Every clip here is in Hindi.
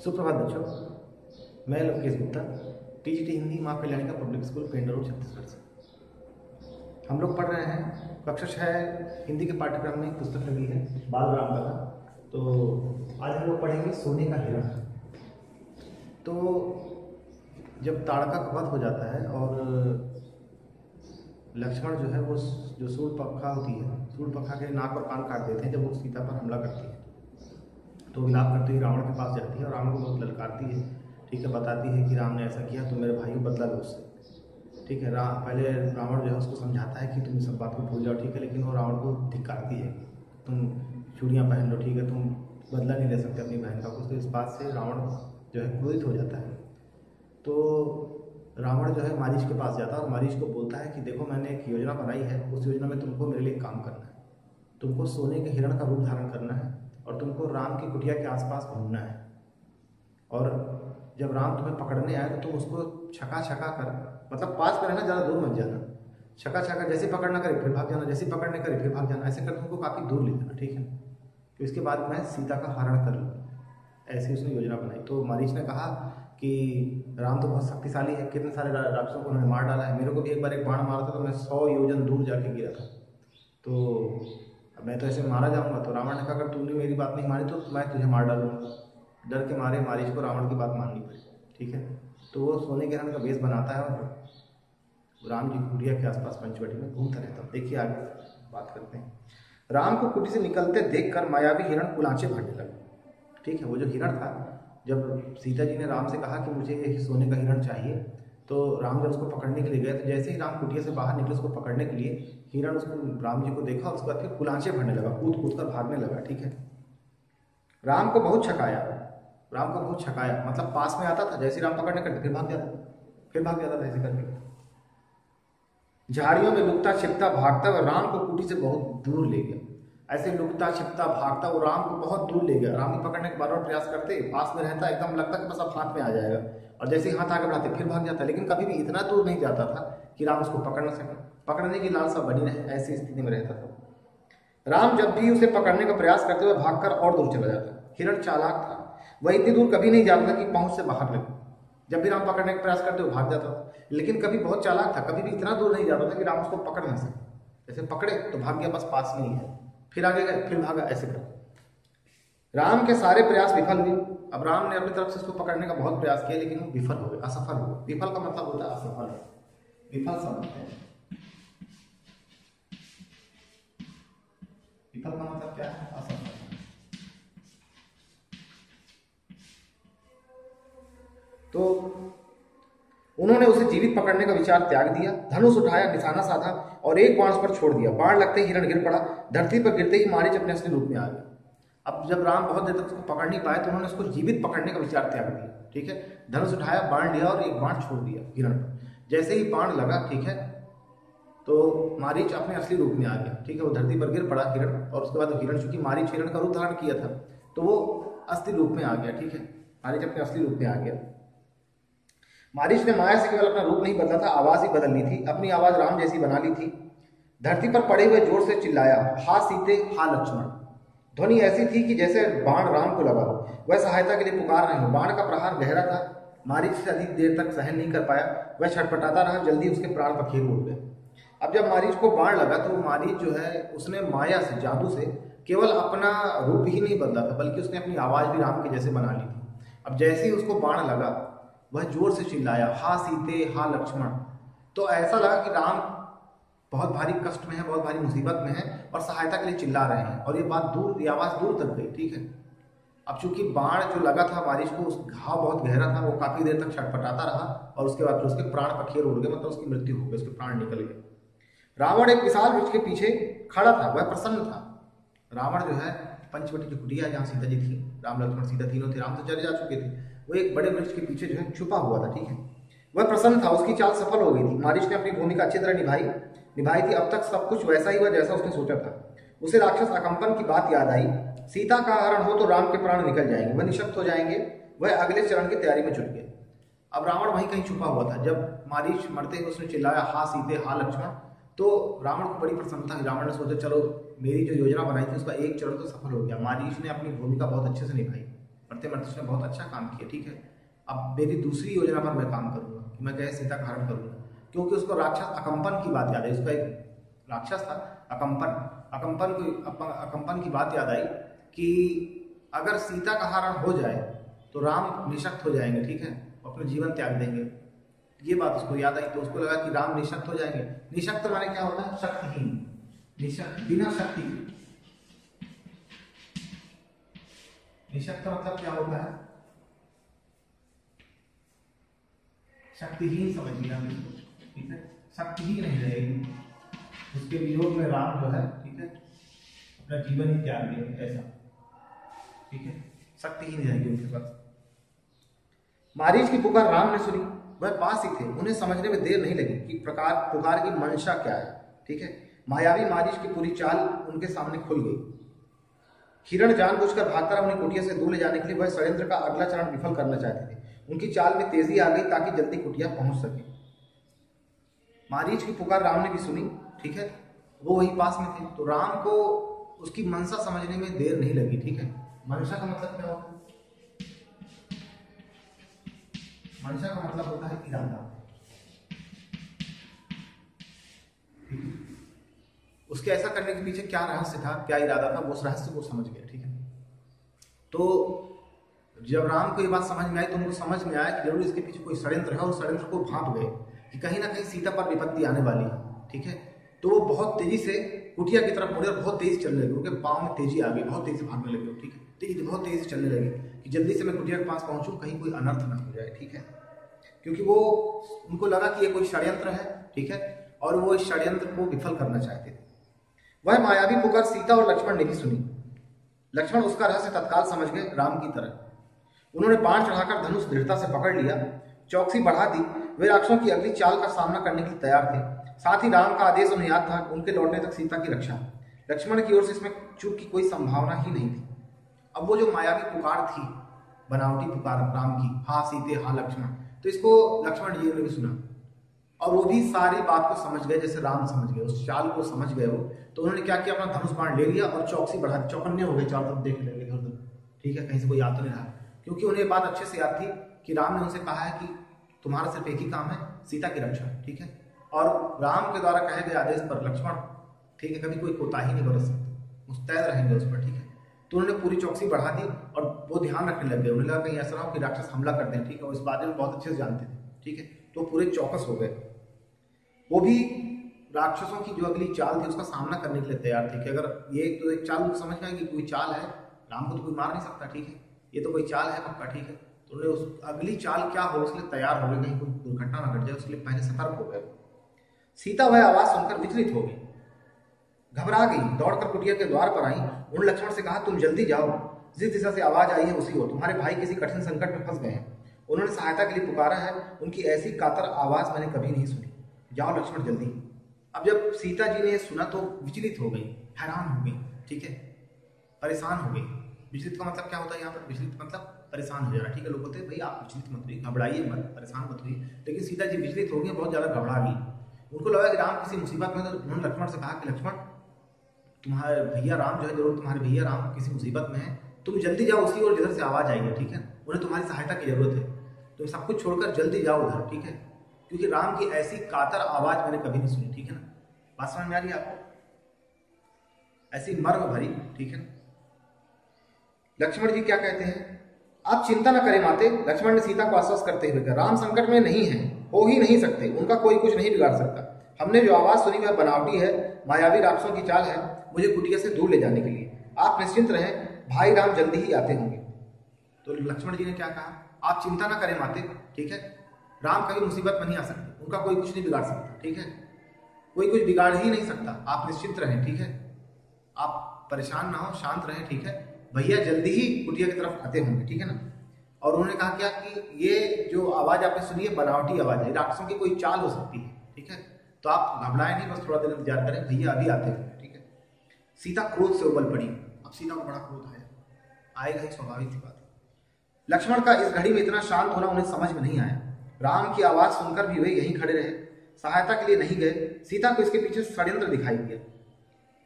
सुप्रभात बच्चों, मैं लोकेश गुप्ता टीजीटी हिंदी माँ कल्याणी का पब्लिक स्कूल पेंडा रोड छत्तीसगढ़ से। हम लोग पढ़ रहे हैं कक्षा 6 हिंदी के पाठ्यक्रम में एक पुस्तक लगी है बाल राम कथा। तो आज हम लोग पढ़ेंगे सोने का हिरण। तो जब ताड़का का वध हो जाता है और लक्ष्मण जो है वो जो शूर्पणखा होती है, शूर्पणखा के नाक और कान काट देते हैं जब वो सीता पर हमला करती है। तो विलाप करती हुई रावण के पास जाती है और रावण को बहुत ललकारती है। ठीक है, बताती है कि राम ने ऐसा किया तो मेरे भाई को बदला लो उससे। ठीक है, पहले रावण जो है उसको समझाता है कि तुम सब बात को भूल जाओ। ठीक है, लेकिन वो रावण को धिक्कारती है, तुम चूड़ियाँ पहन लो, ठीक है, तुम बदला नहीं ले सकते अपनी बहन का। उसको इस बात से रावण जो है क्रोधित हो जाता है। तो रावण जो है मारीच के पास जाता है और मारीच को बोलता है कि देखो मैंने एक योजना बनाई है, उस योजना में तुमको मेरे लिए काम करना है। तुमको सोने के हिरण का रूप धारण करना है और तुमको राम की कुटिया के आसपास घूमना है। और जब राम तुम्हें पकड़ने आए तो तुम उसको छका छका कर, मतलब पास में रहना, ज़्यादा दूर मत जाना। छका छका, जैसे पकड़ना करे फिर भाग जाना, जैसे पकड़ने करे फिर भाग जाना, ऐसे कर तुमको काफ़ी दूर ले जाना। ठीक है, तो इसके बाद मैं सीता का हरण कर लूँ, ऐसी उसने योजना बनाई। तो मारीच ने कहा कि राम तो बहुत शक्तिशाली है, कितने सारे राक्षसों को उन्होंने मार डाला है, मेरे को भी एक बार एक बाण मारा था तो मैं 100 योजन दूर जाके गिरा था, तो अब मैं तो ऐसे मारा जाऊंगा। तो रावण ने कहा अगर तूने मेरी बात नहीं मानी तो मैं तुझे मार डालूंगा। डर के मारे मारीच को रावण की बात माननी पड़ी। ठीक है, तो वो सोने के हिरण का वेश बनाता है और राम जी की कुटिया के आसपास पंचवटी में घूमता रहता है। देखिए आगे बात करते हैं। राम को कुटी से निकलते देखकर मायावी हिरण कुलांचे भरने लगा। ठीक है, वो जो हिरण था, जब सीता जी ने राम से कहा कि मुझे एक सोने का हिरण चाहिए, तो राम जब उसको पकड़ने के लिए गए तो जैसे ही राम कुटिया से बाहर निकले उसको पकड़ने के लिए, हिरण उसको राम जी को देखा और उसके बाद फिर कुलांचे भरने लगा, कूद कूद कर भागने लगा। ठीक है, राम को बहुत छकाया, राम को बहुत छकाया, मतलब पास में आता था, जैसे राम पकड़ने करते फिर भाग जाता था ऐसे करके। झाड़ियों में लुकता छिपता भागता और राम को कुटी से बहुत दूर ले गया। ऐसे लुकता छिपता भागता वो राम को बहुत दूर ले गया। राम को पकड़ने के बार बार प्रयास करते, पास में रहता, एकदम लगता कि बस अब हाथ में आ जाएगा, और जैसे ही हाथ आगे बढ़ाते फिर भाग जाता, लेकिन कभी भी इतना दूर नहीं जाता था कि राम उसको पकड़ न सके, पकड़ने की लालसा बनी रहे, ऐसी स्थिति में रहता था। राम जब भी उसे पकड़ने का प्रयास करते हुए भागकर और दूर चला जाता। हिरण चालाक था, वह इतनी दूर कभी नहीं जाता कि पहुंच से बाहर लगे। जब भी राम पकड़ने का प्रयास करते हुए भाग जाता था, लेकिन कभी बहुत चालाक था, कभी भी इतना दूर नहीं जाता था कि राम उसको पकड़ न सके। जैसे पकड़े तो भाग गया, बस पास में ही है, फिर आगे गए फिर भागा, ऐसे कर। राम के सारे प्रयास विफल हुए। अब राम ने अपनी तरफ से उसको पकड़ने का बहुत प्रयास किया, लेकिन वो विफल हो गए, असफल हो गए। विफल का मतलब होता है असफल, विफल समझते हैं। विफल का मतलब क्या है? असफल। तो उन्होंने उसे जीवित पकड़ने का विचार त्याग दिया, धनुष उठाया, निशाना साधा और एक बाण उस पर छोड़ दिया। बाण लगते ही हिरण गिर पड़ा। धरती पर गिरते ही मारीच अपने असली रूप में आ गया। अब जब राम बहुत देर तक उसको पकड़ नहीं पाए तो उन्होंने उसको जीवित पकड़ने का विचार त्याग दिया। ठीक है, धनुष उठाया, बाण लिया और एक बाण छोड़ दिया हिरण पर। जैसे ही बाण लगा, ठीक है, तो मारीच अपने असली रूप में आ गया। ठीक है, वो धरती पर गिर पड़ा हिरण, और उसके बाद हिरण, चूंकि मारीच हिरण का रूप धारण किया था तो वो असली रूप में आ गया। ठीक है, मारीच अपने असली रूप में आ गया। मारीच ने माया से केवल अपना रूप नहीं बदला था, आवाज ही बदल ली थी, अपनी आवाज राम जैसी बना ली थी। धरती पर पड़े हुए जोर से चिल्लाया, हा सीते हा लक्ष्मण। ध्वनि ऐसी थी कि जैसे बाण राम को लगा हो, वह सहायता के लिए पुकार रहे हो। बाण का प्रहार गहरा था, मारीच से अधिक देर तक सहन नहीं कर पाया, वह छटपटाता रहा, जल्दी उसके प्राण पखेरु उड़ गए। अब जब मारीच को बाण लगा तो मारीच जो है उसने माया से, जादू से केवल अपना रूप ही नहीं बदला था, बल्कि उसने अपनी आवाज भी राम के जैसे बना ली थी। अब जैसे ही उसको बाण लगा वह जोर से चिल्लाया, हा सीते हा लक्ष्मण। तो ऐसा लगा कि राम बहुत भारी कष्ट में है, बहुत भारी मुसीबत में है और सहायता के लिए चिल्ला रहे हैं, और ये बात दूर, ये आवाज दूर तक गई। ठीक है, अब चूंकि बाण जो लगा था मारीच को, उस घाव बहुत गहरा था, वो काफी देर तक छटपटाता रहा और उसके बाद उसके प्राण पखेर उड़ गए, मतलब उसकी मृत्यु हो गई, उसके प्राण निकल गए। रावण एक विशाल वृक्ष के पीछे खड़ा था, वह प्रसन्न था। रावण जो है पंचवटी की कुटिया जहाँ सीता जी थी, राम लक्ष्मण सीता तीनों थे, राम तो चले जा चुके थे, वो एक बड़े वृक्ष के पीछे जो है छुपा हुआ था। ठीक है, वह प्रसन्न था, उसकी चाल सफल हो गई थी। मारीच ने अपनी भूमिका अच्छी तरह निभाई थी। अब तक सब कुछ वैसा ही हुआ जैसा उसने सोचा था। उसे राक्षस अकंपन की बात याद आई। सीता का हरण हो तो राम के प्राण निकल जाएंगे, वह निशक्त हो जाएंगे। वह अगले चरण की तैयारी में जुट गया। अब रावण वहीं कहीं छुपा हुआ था। जब मारीच मरते ही उसने चिल्लाया, हा सीते हा लक्ष्मण, तो रावण को बड़ी प्रसन्नता हुई। रावण ने सोचा चलो मेरी जो योजना बनाई थी उसका एक चरण तो सफल हो गया, मारीच ने अपनी भूमिका बहुत अच्छे से निभाई। मरते मरते उसने बहुत अच्छा काम किया, ठीक है। अब मेरी दूसरी योजना पर मैं काम करूंगा कि मैं कैसे सीता का हरण करूंगा, क्योंकि उसको राक्षस अकंपन की बात याद आई। उसका एक राक्षस था अकंपन की बात याद आई कि अगर सीता का हरण हो जाए तो राम निशक्त हो जाएंगे, ठीक है, अपना जीवन त्याग देंगे। ये बात उसको याद आई, तो उसको लगा कि राम निशक्त हो जाएंगे। निशक्त माने क्या होता है? शक्तिहीन, निशक्त बिना शक्ति। निशक्त का मतलब क्या होता है? शक्तिहीन समझिए आप इसको, ठीक है, शक्ति ही नहीं रहेगी। उसके वियोग में राम जो है, ठीक है, अपना जीवन ही त्याग देंगे, ऐसा, ठीक है, शक्ति ही नहीं रहेगी उनके पास। मारीच की पुकार राम ने सुनी, वह पास ही थे, उन्हें समझने में देर नहीं लगी कि पुकार की मंशा क्या है, ठीक है। मायावी मारीच की पूरी चाल उनके सामने खुल गई। हिरण जानबूझकर भागता रहा उन्हें कुटिया से दूर ले जाने के लिए। वह षड्यंत्र का अगला चरण विफल करना चाहते थे। उनकी चाल में तेजी आ गई ताकि जल्दी कुटिया पहुंच सके। मारीच की पुकार राम ने भी सुनी, ठीक है, वो वही पास में थे, तो राम को उसकी मनसा समझने में देर नहीं लगी, ठीक है। मनसा का मतलब क्या होता है? मनसा का मतलब होता है इरादा, ठीक है। उसके ऐसा करने के पीछे क्या रहस्य था, क्या इरादा था, वो उस रहस्य को समझ गया, ठीक है। तो जब राम को ये बात समझ में आई तो उनको समझ में आया कि जरूर इसके पीछे कोई षड्यंत्र है, और षड्यंत्र को भांप गए कि कहीं ना कहीं सीता पर विपत्ति आने वाली है, ठीक है। तो वो बहुत तेजी से कुटिया की तरफ मुड़े और बहुत तेज चलने लगे। उनके पाँव में तेजी आ गई, बहुत तेजी से भागने लगे, ठीक है, बहुत तेजी से चलने लगे कि जल्दी से मैं कुटिया के पास पहुंचूं, कहीं कोई अनर्थ ना हो जाए, ठीक है। क्योंकि वो उनको लगा कि ये कोई षड्यंत्र है, ठीक है, और वो इस षड्यंत्र को विफल करना चाहते थे। वह मायावी पुकार सीता और लक्ष्मण ने भी सुनी। लक्ष्मण उसका रहस्य तत्काल समझ गए, राम की तरह। उन्होंने बाण चढ़ाकर धनुष दृढ़ता से पकड़ लिया, चौकसी बढ़ा दी। वे राक्षसों की अगली चाल का सामना करने के लिए तैयार थे। साथ ही राम का आदेश उन्हें याद था, उनके लौटने तक सीता की रक्षा। लक्ष्मण की ओर से इसमें चूक की कोई संभावना ही नहीं थी। अब वो जो मायावी पुकार थी, बनावटी पुकार राम की, हाँ सीते हाँ लक्ष्मण, तो इसको लक्ष्मण जी ने भी सुना और वो भी सारी बात को समझ गए जैसे राम समझ गए, उस चाल को समझ गए वो। तो उन्होंने क्या किया, अपना धनुष बाण ले लिया और चौकसी बढ़ा दी, चौकन्ने हो गए, चारों तरफ देखने लगे इधर उधर, ठीक है, कहीं से कोई याद तो नहीं रहा। क्योंकि उन्हें बात अच्छे से याद थी कि राम ने उनसे कहा है कि तुम्हारा सिर्फ एक ही काम है, सीता की रक्षा, ठीक है। और राम के द्वारा कहे गए आदेश पर लक्ष्मण, ठीक है, कभी कोई कोताही नहीं बरत सकते, मुस्तैद रहेंगे उस पर, ठीक है। तो उन्होंने पूरी चौकसी बढ़ा दी और वो ध्यान रखने लग गए। उन्हें लगा कहीं ऐसा ना हो कि राक्षस हमला कर दें, ठीक है, और इस बारे में बहुत अच्छे से जानते थे, ठीक है। तो पूरे चौकस हो गए। वो भी राक्षसों की जो अगली चाल थी उसका सामना करने के लिए तैयार थे कि अगर ये तो एक चाल समझ में कि कोई चाल है, राम को तो कोई मार नहीं सकता, ठीक है, ये तो कोई चाल है पक्का, ठीक है। तो उन्होंने उस अगली चाल क्या हो उसके लिए तैयार हो गए, कहीं कोई दुर्घटना ना घट जाए उसके लिए पहले सतर्क हो गए। सीता वह आवाज सुनकर विचलित हो गई, घबरा गई, दौड़कर कुटिया के द्वार पर आई। उन्होंने लक्ष्मण से कहा, तुम जल्दी जाओ, जिस दिशा से आवाज आई है उसी ओर, तुम्हारे भाई किसी कठिन संकट में फंस गए हैं। उन्होंने सहायता के लिए पुकारा है, उनकी ऐसी कातर आवाज मैंने कभी नहीं सुनी, जाओ लक्ष्मण जल्दी। अब जब सीता जी ने सुना तो विचलित हो गई, हैरान हो गई, ठीक है, परेशान हो गई। विचलित का मतलब क्या होता है यहाँ पर? विचलित मतलब परेशान हो जाना, ठीक है। लोग बोलते हैं भाई आप विचलित मत होइए, घबराइए मत, परेशान मत होइए, लेकिन सीता जी विचलित हो गई, बहुत ज्यादा घबरा गई। उनको लगा कि राम किसी मुसीबत में, तो उन्होंने लक्ष्मण से कहा कि लक्ष्मण तुम्हारे भैया राम जो है, जरूर तुम्हारे भैया राम किसी मुसीबत में है, तुम जल्दी जाओ उसी ओर जिधर से आवाज आई है, ठीक है, उन्हें तुम्हारी सहायता की जरूरत है, तुम सब कुछ छोड़कर जल्दी जाओ उधर, ठीक है, क्योंकि राम की ऐसी कातर आवाज मैंने कभी नहीं सुनी, ठीक है ना। बात समझ में आ रही है आपको? ऐसी मर्म भरी, ठीक है। लक्ष्मण जी क्या कहते हैं, आप चिंता न करें माते, लक्ष्मण ने सीता को आश्वस्त करते हुए कहा, राम संकट में नहीं है, हो ही नहीं सकते, उनका कोई कुछ नहीं बिगाड़ सकता। हमने जो आवाज सुनी वह बनावटी है, मायावी राक्षसों की चाल है, मुझे कुटिया से दूर ले जाने के लिए। आप निश्चिंत रहें, भाई राम जल्दी ही आते होंगे। तो लक्ष्मण जी ने क्या कहा, आप चिंता ना करें माते, ठीक है, राम कभी मुसीबत में नहीं आ सकते, उनका कोई कुछ नहीं बिगाड़ सकता, ठीक है, कोई कुछ बिगाड़ ही नहीं सकता, आप निश्चिंत रहें, ठीक है, आप परेशान ना हो, शांत रहें, ठीक है, भैया जल्दी ही कुटिया की तरफ आते होंगे, ठीक है ना। और उन्होंने कहा क्या कि ये जो आवाज आपने सुनी है बनावटी आवाज है, राक्षसों की कोई चाल हो सकती है, ठीक है, तो आप घबराएं नहीं, बस थोड़ा देर इंतजार करें, भैया अभी आते हैं, ठीक है। सीता क्रोध से उबल पड़ी, अब सीता को बड़ा क्रोध आएगा ही, स्वाभाविक सी बात है। लक्ष्मण का इस घड़ी में इतना शांत होना उन्हें समझ में नहीं आया। राम की आवाज सुनकर भी वे यहीं खड़े रहे, सहायता के लिए नहीं गए। सीता को इसके पीछे षड्यंत्र दिखाई दिया।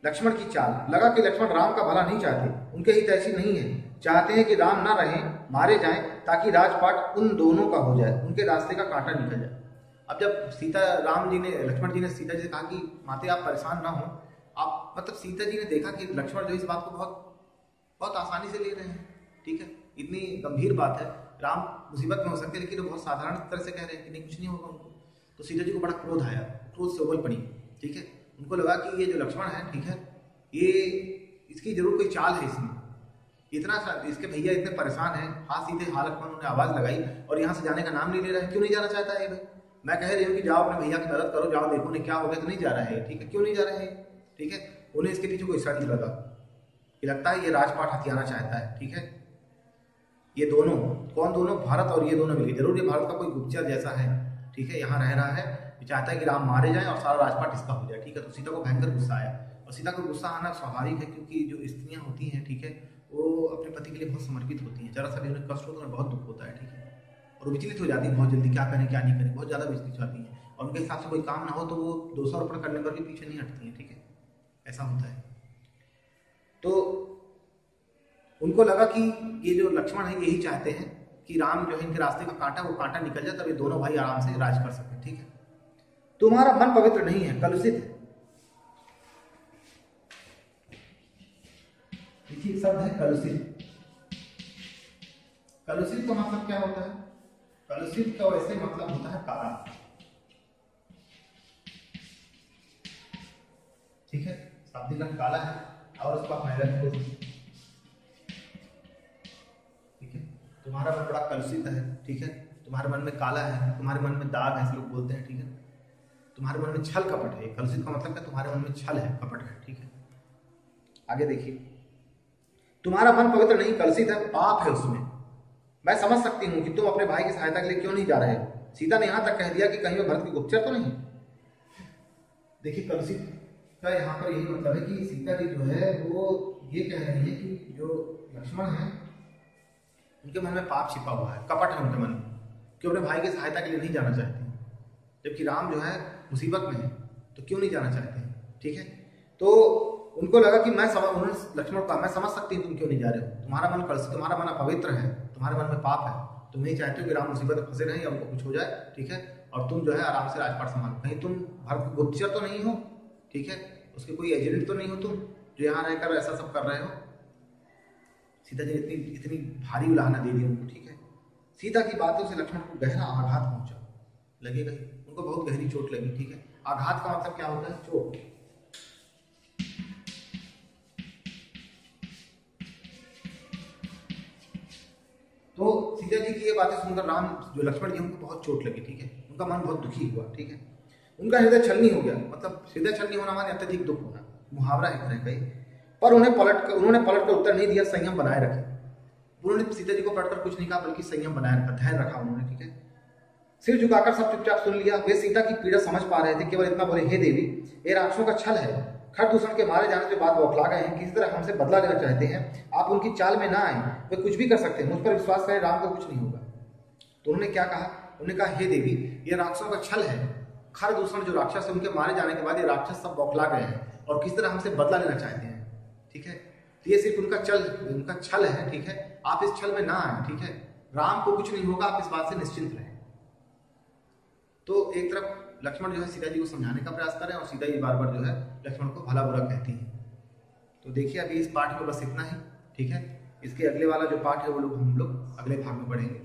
लक्ष्मण की चाल। लगा कि लक्ष्मण राम का भला नहीं चाहते, उनके हित ऐसी नहीं है। चाहते हैं कि राम ना रहें, मारे जाएं, ताकि राजपाट उन दोनों का हो जाए, उनके रास्ते का कांटा निकल जाए। अब जब लक्ष्मण जी ने सीता जी से कहा कि माते आप परेशान ना हो, आप मतलब सीता जी ने देखा कि लक्ष्मण जो इस बात को बहुत बहुत आसानी से ले रहे हैं, ठीक है, इतनी गंभीर बात है, राम मुसीबत में हो सकते हैं, लेकिन वो बहुत साधारण तरह से कह रहे हैं कि नहीं कुछ नहीं होगा उनको। तो सीता जी को बड़ा क्रोध आया, क्रोध से उबल पड़ी, ठीक है। उनको लगा कि ये जो लक्ष्मण है, ठीक है, ये इसकी जरूर कोई चाल है इसमें, इतना इसके भैया इतने परेशान हैं। हाँ सीधे हाँ लक्ष्मण उन्होंने आवाज लगाई और यहाँ से जाने का नाम नहीं ले रहा है। क्यों नहीं जाना चाहता है भाई? मैं कह रही हूँ कि जाओ अपने भैया की मदद करो, जाओ देखो नहीं क्या हो गया, तो नहीं जा रहा है, ठीक है, क्यों नहीं जा रहे हैं, ठीक है। उन्हें इसके पीछे कोई षड्यंत्र लगा कि लगता है ये राजपाट हथियाना चाहता है, ठीक है। ये दोनों कौन, दोनों भारत और ये दोनों मिले, जरूर ये भारत का कोई गुप्तचर जैसा है, ठीक है, यहाँ रह रहा है, ये चाहता है कि राम मारे जाए और सारा राजपाट इसका हो जाए, ठीक है। तो सीता को भयंकर गुस्सा आया, और सीता को गुस्सा आना स्वाभाविक है, क्योंकि जो स्त्रियाँ होती हैं, ठीक है, वो अपने पति के लिए बहुत समर्पित होती हैं। जरा सा भी उन्हें कष्ट हो तो उन्हें बहुत दुख होता है, ठीक है, और वो विचलित हो जाती है बहुत जल्दी, क्या करें क्या नहीं करें, बहुत ज़्यादा विचलित हो जाती हैं, और उनके हिसाब से कोई काम ना हो तो वो दोषारोपण करने पर भी पीछे नहीं हटती हैं, ठीक है, ऐसा होता है। तो उनको लगा कि ये जो लक्ष्मण है यही चाहते हैं कि राम जो है इनके रास्ते का कांटा, वो कांटा निकल जाए, तब ये दोनों भाई आराम से राज कर सके, ठीक है। तुम्हारा मन पवित्र नहीं है, कलुषित है। देखिए शब्द है कलुषित। कलुषित का मतलब क्या होता है? कलुषित का वैसे मतलब होता है काला, ठीक है, शाब्दिक रंग काला है और उसको आप मेहनत को, ठीक है। तुम्हारा मन बड़ा कलुषित है, ठीक है, तुम्हारे मन में काला है, तुम्हारे मन में दाग है, ऐसे लोग बोलते हैं, ठीक है। तुम्हारे मन में छल कपट है। कलुषित का मतलब क्या? तुम्हारे मन में छल है, कपट है, ठीक है। आगे देखिए, तुम्हारा मन पवित्र नहीं, कलुषित है, पाप है उसमें। मैं समझ सकती हूँ कि तुम अपने भाई की सहायता के लिए क्यों नहीं जा रहे हो। सीता ने यहां तक कह दिया कि कहीं वो भरत की गुप्तचर तो नहीं। देखिए कलुषित का यहाँ पर यही मतलब है कि सीता जी जो है वो ये कह रही है कि जो लक्ष्मण है उनके मन में पाप छिपा हुआ है, कपट है उनके मन में, कि अपने भाई की सहायता के लिए नहीं जाना चाहते हैं, जबकि राम जो है मुसीबत में है, तो क्यों नहीं जाना चाहते हैं, ठीक है। तो उनको लगा कि उन्होंने लक्ष्मण का, मैं समझ सकती हूँ तुम क्यों नहीं जा रहे हो, तुम्हारा मन कलुषित, तुम्हारा मन अपवित्र है, तुम्हारे मन में पाप है, तुम नहीं चाहते हो कि राम मुसीबत में फंसे रहें या उनको कुछ हो जाए, ठीक है, और तुम जो है आराम से राजपाट संभालो। कहीं तुम भरत गुप्तचर तो नहीं हो, ठीक है, उसके कोई एजेंट तो नहीं हो तुम, जो यहाँ रहकर ऐसा सब कर रहे हो। सीता जी ने इतनी भारी उलाहना दे दी उनको, ठीक है। सीता की बातों से लक्ष्मण को गहरा आघात पहुंचा, लगेगा ही, उनको बहुत गहरी चोट लगी, ठीक है। आघात का मतलब क्या होता है? चोट। तो सीता जी की ये बातें सुनकर राम जो लक्ष्मण जी उनको बहुत चोट लगी, ठीक है, उनका मन बहुत दुखी हुआ, ठीक है, उनका हृदय छलनी हो गया। मतलब हृदय छलनी होना माने अत्यधिक दुख होना, मुहावरा है तरह का ही। पर उन्होंने पलट कर उत्तर नहीं दिया, संयम बनाए रखे। उन्होंने सीता जी को पढ़कर कुछ नहीं कहा, बल्कि संयम बनाए रखा, धैर्य रखा उन्होंने, ठीक है। सिर झुकाकर सब चुपचाप सुन लिया। वे सीता की पीड़ा समझ पा रहे थे, केवल इतना बोले, हे देवी, ये राक्षसों का छल है, खरदूषण के मारे जाने के बाद बौखला गए हैं, किसी तरह हमसे बदला लेना चाहते हैं, आप उनकी चाल में ना आए, वे कुछ भी कर सकते हैं, मुझ पर विश्वास करें, राम को कुछ नहीं होगा। तो उन्होंने क्या कहा? उन्होंने कहा, हे देवी, ये राक्षसों का छल है, खरदूषण जो राक्षस है, उनके मारे जाने के बाद ये राक्षस सब बौखला गए हैं और किस तरह हमसे बदला लेना चाहते हैं, ठीक है। तो ये सिर्फ उनका छल है, ठीक है, आप इस छल में ना आए, ठीक है, राम को कुछ नहीं होगा, आप इस बात से निश्चिंत रहें। तो एक तरफ लक्ष्मण जो है सीता जी को समझाने का प्रयास कर रहे हैं और सीता जी बार बार जो है लक्ष्मण को भला बुरा कहती हैं। तो देखिए अभी इस पाठ में बस इतना ही, ठीक है। इसके अगले वाला जो पाठ है वो हम लोग अगले भाग में पढ़ेंगे।